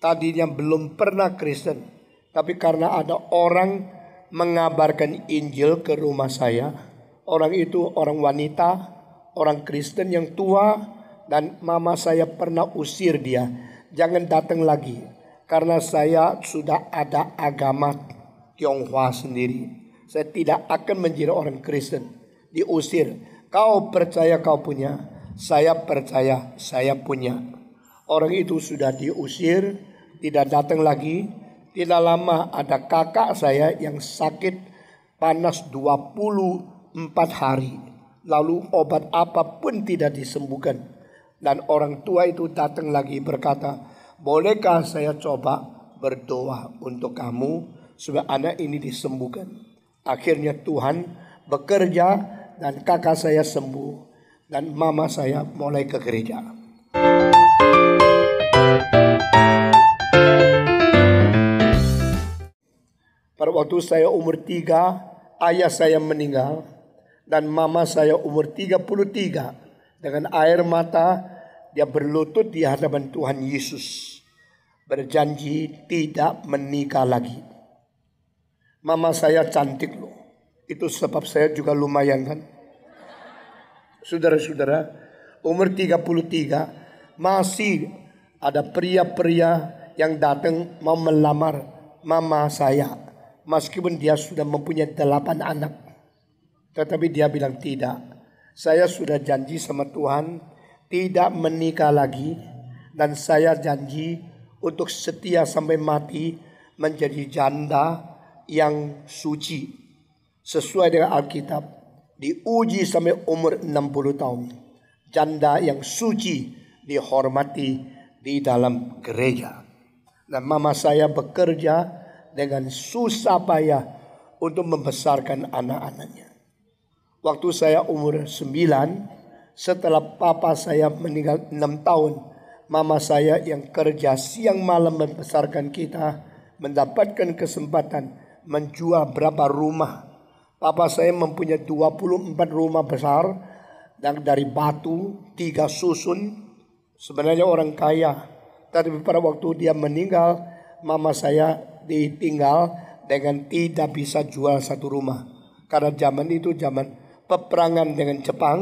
tadinya belum pernah Kristen, tapi karena ada orang mengabarkan Injil ke rumah saya. Orang itu orang wanita, orang Kristen yang tua, dan mama saya pernah usir dia, jangan datang lagi, karena saya sudah ada agama Tionghoa sendiri. Saya tidak akan menjadi orang Kristen. Diusir. Kau percaya kau punya, saya percaya saya punya. Orang itu sudah diusir, tidak datang lagi. Tidak lama ada kakak saya yang sakit panas 24 hari. Lalu obat apapun tidak disembuhkan. Dan orang tua itu datang lagi berkata, bolehkah saya coba berdoa untuk kamu supaya anak ini disembuhkan. Akhirnya Tuhan bekerja dan kakak saya sembuh. Dan mama saya mulai ke gereja. Pada waktu saya umur 3, ayah saya meninggal. Dan mama saya umur 33. Dengan air mata dia berlutut di hadapan Tuhan Yesus. Berjanji tidak menikah lagi. Mama saya cantik loh. Itu sebab saya juga lumayan kan. Saudara-saudara, umur 33 masih ada pria-pria yang datang mau melamar mama saya. Meskipun dia sudah mempunyai 8 anak. Tetapi dia bilang tidak. Saya sudah janji sama Tuhan tidak menikah lagi. Dan saya janji untuk setia sampai mati menjadi janda yang suci. Sesuai dengan Alkitab. Diuji sampai umur 60 tahun. Janda yang suci dihormati di dalam gereja. Dan mama saya bekerja dengan susah payah untuk membesarkan anak-anaknya. Waktu saya umur 9, setelah papa saya meninggal 6 tahun, mama saya yang kerja siang malam membesarkan kita mendapatkan kesempatan menjual berapa rumah. Papa saya mempunyai 24 rumah besar dan dari batu 3 susun. Sebenarnya orang kaya, tapi pada waktu dia meninggal, mama saya ditinggal dengan tidak bisa jual satu rumah. Karena zaman itu zaman peperangan dengan Jepang,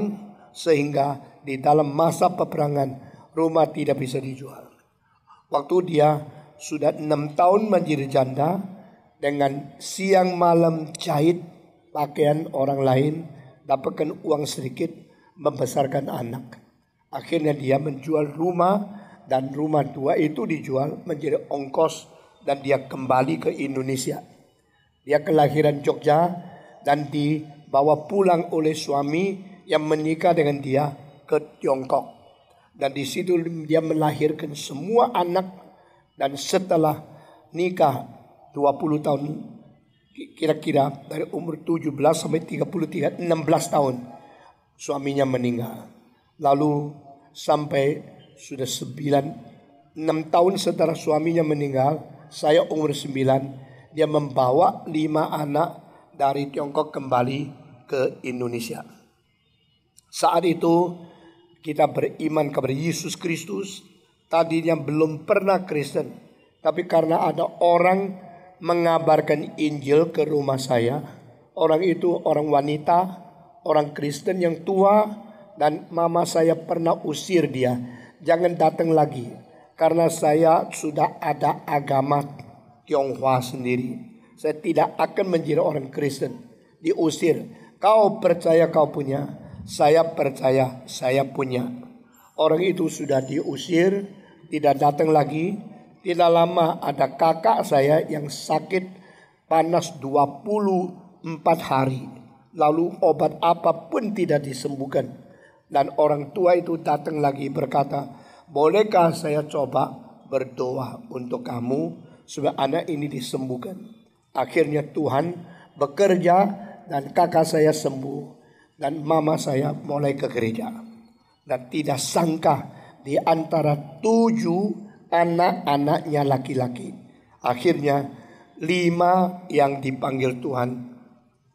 sehingga di dalam masa peperangan rumah tidak bisa dijual. Waktu dia sudah 6 tahun menjadi janda, dengan siang malam jahit pakaian orang lain, dapatkan uang sedikit, membesarkan anak. Akhirnya dia menjual rumah, dan rumah tua itu dijual menjadi ongkos. Dan dia kembali ke Indonesia. Dia kelahiran Jogja dan dibawa pulang oleh suami yang menikah dengan dia ke Tiongkok. Dan di situ dia melahirkan semua anak. Dan setelah nikah 20 tahun, kira-kira dari umur 17 sampai 33, 16 tahun suaminya meninggal. Lalu sampai sudah 6 tahun setelah suaminya meninggal, saya umur 9, dia membawa 5 anak dari Tiongkok kembali ke Indonesia. Saat itu kita beriman kepada Yesus Kristus. Tadinya belum pernah Kristen, tapi karena ada orang mengabarkan Injil ke rumah saya. Orang itu orang wanita, orang Kristen yang tua, dan mama saya pernah usir dia, jangan datang lagi, karena saya sudah ada agama Tionghoa sendiri. Saya tidak akan menjadi orang Kristen. Diusir. Kau percaya kau punya, saya percaya saya punya. Orang itu sudah diusir, tidak datang lagi. Tidak lama ada kakak saya yang sakit panas 24 hari. Lalu obat apapun tidak disembuhkan. Dan orang tua itu datang lagi berkata, bolehkah saya coba berdoa untuk kamu supaya anak ini disembuhkan. Akhirnya Tuhan bekerja dan kakak saya sembuh. Dan mama saya mulai ke gereja. Dan tidak sangka di antara 7 anak-anaknya laki-laki, akhirnya 5 yang dipanggil Tuhan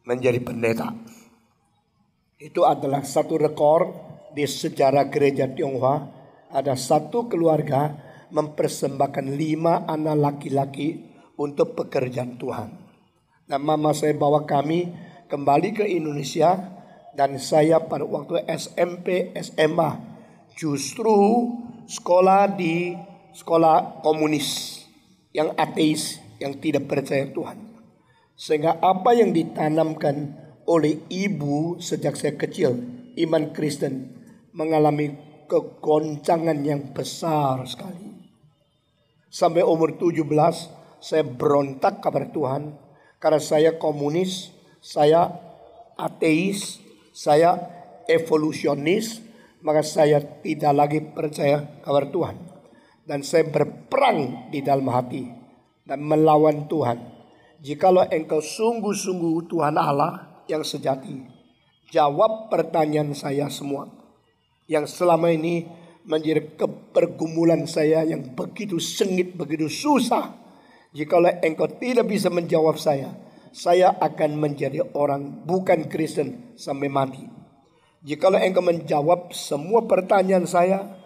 menjadi pendeta. Itu adalah satu rekor di sejarah gereja Tionghoa. Ada satu keluarga mempersembahkan 5 anak laki-laki untuk pekerjaan Tuhan. Dan mama saya bawa kami kembali ke Indonesia, dan saya pada waktu SMP, SMA justru sekolah di sekolah komunis yang ateis, yang tidak percaya Tuhan. Sehingga apa yang ditanamkan oleh ibu sejak saya kecil, iman Kristen, mengalami kegoncangan yang besar sekali. Sampai umur 17 saya berontak kepada Tuhan, karena saya komunis, saya ateis, saya evolusionis, maka saya tidak lagi percaya kepada Tuhan. Dan saya berperang di dalam hati dan melawan Tuhan. Jikalau engkau sungguh-sungguh Tuhan Allah yang sejati, jawab pertanyaan saya semua yang selama ini menjadi pergumulan saya yang begitu sengit, begitu susah. Jikalau engkau tidak bisa menjawab saya akan menjadi orang bukan Kristen sampai mati. Jikalau engkau menjawab semua pertanyaan saya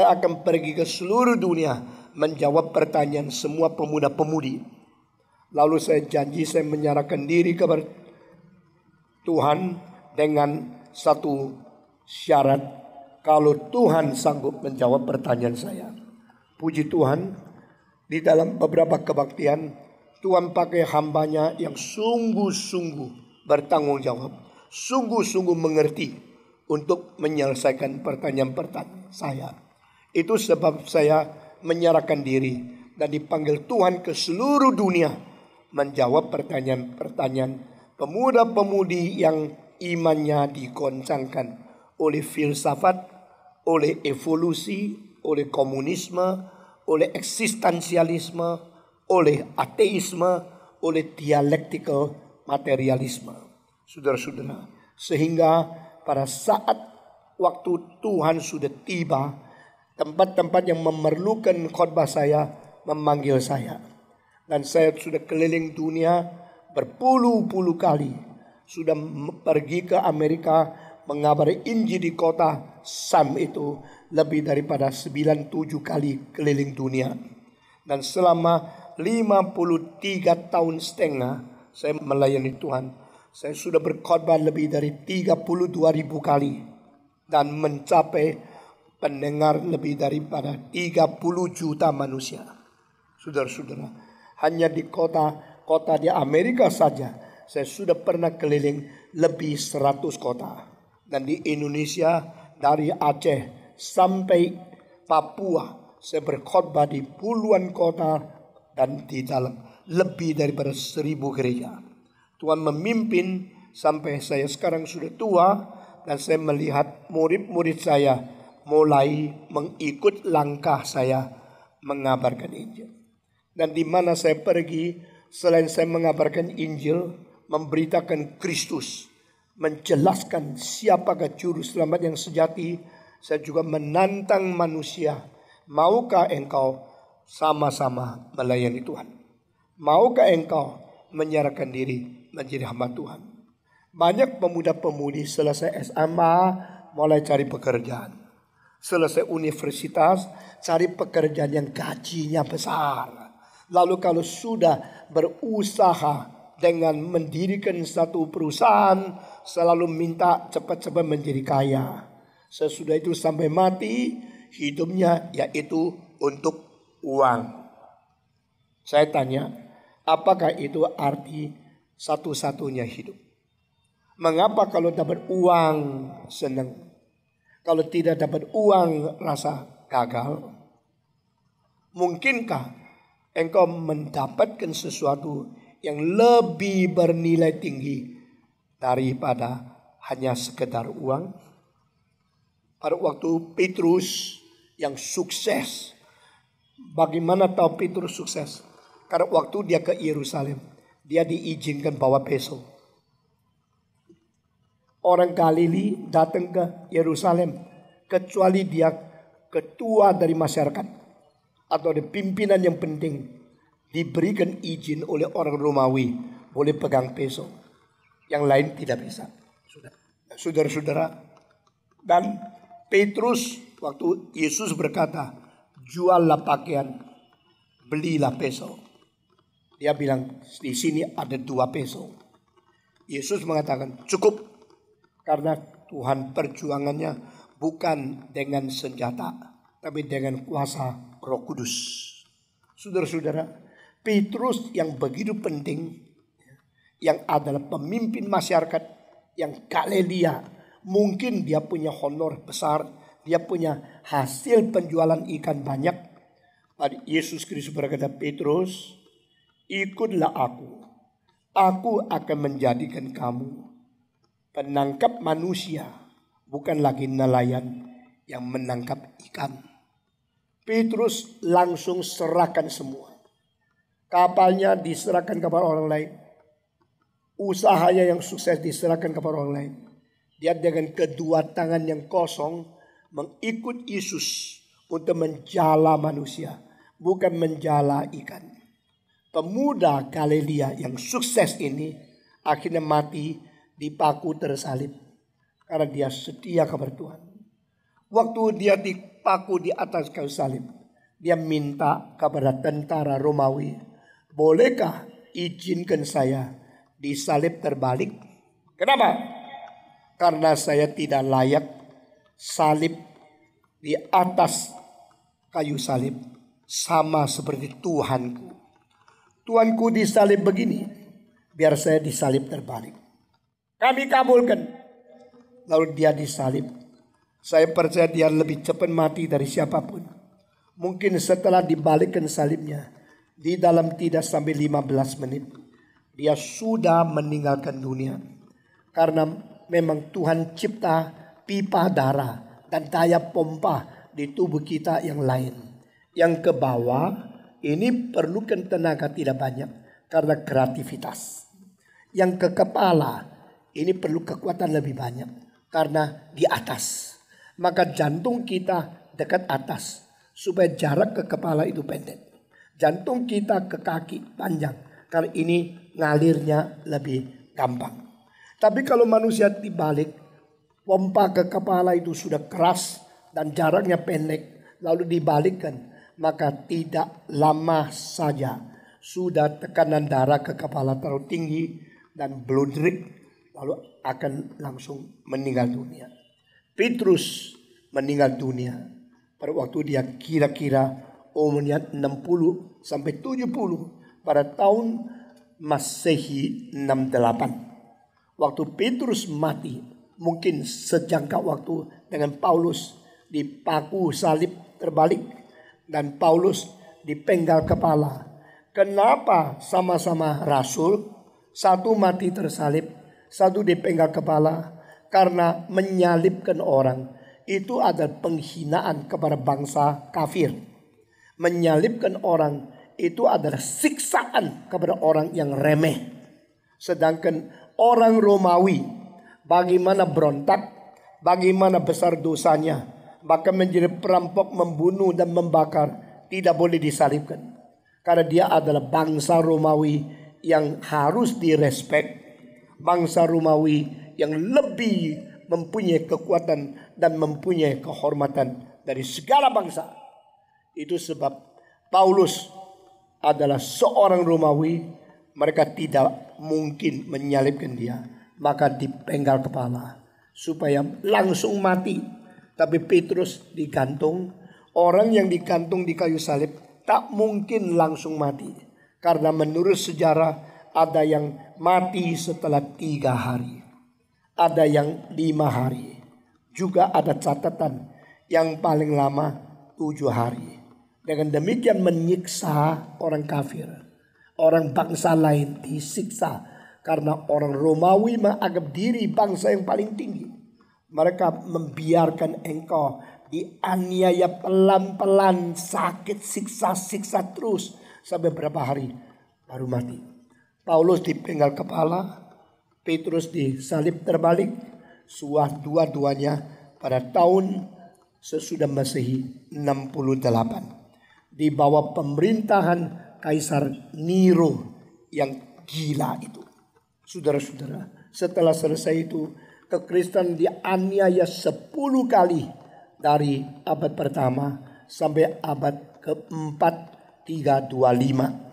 akan pergi ke seluruh dunia menjawab pertanyaan semua pemuda-pemudi. Lalu saya janji saya menyerahkan diri kepada Tuhan dengan satu syarat, kalau Tuhan sanggup menjawab pertanyaan saya. Puji Tuhan, di dalam beberapa kebaktian Tuhan pakai hambanya yang sungguh-sungguh bertanggung jawab, sungguh-sungguh mengerti untuk menyelesaikan pertanyaan-pertanyaan saya. Itu sebab saya menyerahkan diri dan dipanggil Tuhan ke seluruh dunia menjawab pertanyaan-pertanyaan pemuda-pemudi yang imannya digoncangkan oleh filsafat, oleh evolusi, oleh komunisme, oleh eksistensialisme, oleh ateisme, oleh dialektikal materialisme. Saudara-saudara, sehingga pada saat waktu Tuhan sudah tiba, tempat-tempat yang memerlukan khotbah saya memanggil saya. Dan saya sudah keliling dunia berpuluh-puluh kali. Sudah pergi ke Amerika mengabari Injil di kota Sam itu lebih daripada 97 kali keliling dunia. Dan selama 53 tahun setengah saya melayani Tuhan, saya sudah berkhotbah lebih dari 32.000 kali dan mencapai pendengar lebih daripada 30 juta manusia. Saudara-saudara, hanya di kota di Amerika saja saya sudah pernah keliling lebih 100 kota. Dan di Indonesia dari Aceh sampai Papua saya berkhotbah di puluhan kota dan di dalam lebih daripada 1.000 gereja. Tuhan memimpin sampai saya sekarang sudah tua dan saya melihat murid-murid saya mulai mengikut langkah saya mengabarkan Injil. Dan di mana saya pergi, selain saya mengabarkan Injil, memberitakan Kristus, menjelaskan siapakah juru selamat yang sejati, saya juga menantang manusia. Maukah engkau sama-sama melayani Tuhan? Maukah engkau menyerahkan diri menjadi hamba Tuhan? Banyak pemuda-pemudi selesai SMA mulai cari pekerjaan. Selesai universitas cari pekerjaan yang gajinya besar. Lalu kalau sudah berusaha dengan mendirikan satu perusahaan, selalu minta cepat-cepat menjadi kaya. Sesudah itu sampai mati, hidupnya yaitu untuk uang. Saya tanya, apakah itu arti satu-satunya hidup? Mengapa kalau dapat uang senang? Kalau tidak dapat uang rasa gagal? Mungkinkah engkau mendapatkan sesuatu yang lebih bernilai tinggi daripada hanya sekedar uang? Pada waktu Petrus yang sukses, bagaimana tahu Petrus sukses? Karena waktu dia ke Yerusalem, dia diizinkan bawa peso. Orang Galili datang ke Yerusalem, kecuali dia ketua dari masyarakat atau ada pimpinan yang penting, diberikan izin oleh orang Romawi boleh pegang peso. Yang lain tidak bisa. Saudara-saudara, dan Petrus waktu Yesus berkata, juallah pakaian, belilah peso. Dia bilang di sini ada 2 peso. Yesus mengatakan cukup, karena Tuhan perjuangannya bukan dengan senjata, tapi dengan kuasa Roh Kudus. Saudara-saudara, Petrus yang begitu penting, yang adalah pemimpin masyarakat yang Galilea, mungkin dia punya honor besar, dia punya hasil penjualan ikan banyak. Yesus Kristus berkata, Petrus, ikutlah aku akan menjadikan kamu penangkap manusia, bukan lagi nelayan yang menangkap ikan. Petrus langsung serahkan semua. Kapalnya diserahkan kepada orang lain. Usahanya yang sukses diserahkan kepada orang lain. Dia dengan kedua tangan yang kosong mengikut Yesus untuk menjala manusia, bukan menjala ikan. Pemuda Galilea yang sukses ini akhirnya mati dipaku tersalib karena dia setia kepada Tuhan. Waktu dia dipaku di atas kayu salib, dia minta kepada tentara Romawi, bolehkah izinkan saya disalib terbalik? Kenapa? Karena saya tidak layak salib di atas kayu salib sama seperti Tuhanku. Tuhanku disalib begini, biar saya disalib terbalik. Kami kabulkan. Lalu dia disalib. Saya percaya dia lebih cepat mati dari siapapun. Mungkin setelah dibalikkan salibnya, di dalam tidak sampai 15 menit, dia sudah meninggalkan dunia. Karena memang Tuhan cipta pipa darah dan daya pompa di tubuh kita yang lain. Yang ke bawah ini perlukan tenaga tidak banyak karena kreativitas. Yang ke kepala ini perlu kekuatan lebih banyak karena di atas. Maka jantung kita dekat atas supaya jarak ke kepala itu pendek. Jantung kita ke kaki panjang karena ini ngalirnya lebih gampang. Tapi kalau manusia dibalik, pompa ke kepala itu sudah keras dan jaraknya pendek, lalu dibalikkan, maka tidak lama saja sudah tekanan darah ke kepala terlalu tinggi dan bludrik, lalu akan langsung meninggal dunia. Petrus meninggal dunia pada waktu dia kira-kira umurnya 60 sampai 70 pada tahun Masehi 68. Waktu Petrus mati, mungkin sejangka waktu dengan Paulus dipaku salib terbalik dan Paulus dipenggal kepala. Kenapa sama-sama rasul, satu mati tersalib, satu dipenggal kepala? Karena menyalibkan orang itu adalah penghinaan kepada bangsa kafir. Menyalibkan orang itu adalah siksaan kepada orang yang remeh. Sedangkan orang Romawi bagaimana berontak, bagaimana besar dosanya, bahkan menjadi perampok, membunuh dan membakar, tidak boleh disalibkan. Karena dia adalah bangsa Romawi yang harus direspek. Bangsa Romawi yang lebih mempunyai kekuatan dan mempunyai kehormatan dari segala bangsa. Itu sebab Paulus adalah seorang Romawi, mereka tidak mungkin menyalibkan dia, maka dipenggal kepala supaya langsung mati. Tapi Petrus digantung. Orang yang digantung di kayu salib tak mungkin langsung mati, karena menurut sejarah ada yang mati setelah 3 hari, ada yang 5 hari, juga ada catatan yang paling lama 7 hari. Dengan demikian menyiksa orang kafir, orang bangsa lain disiksa karena orang Romawi menganggap diri bangsa yang paling tinggi. Mereka membiarkan engkau dianiaya pelan-pelan, sakit, siksa terus sampai berapa hari baru mati. Paulus dipenggal kepala, Petrus disalib terbalik, dua-duanya pada tahun sesudah Masehi 68. Di bawah pemerintahan Kaisar Nero yang gila itu. Saudara-saudara, setelah selesai itu Kekristenan dianiaya 10 kali dari abad pertama sampai abad ke-4 325.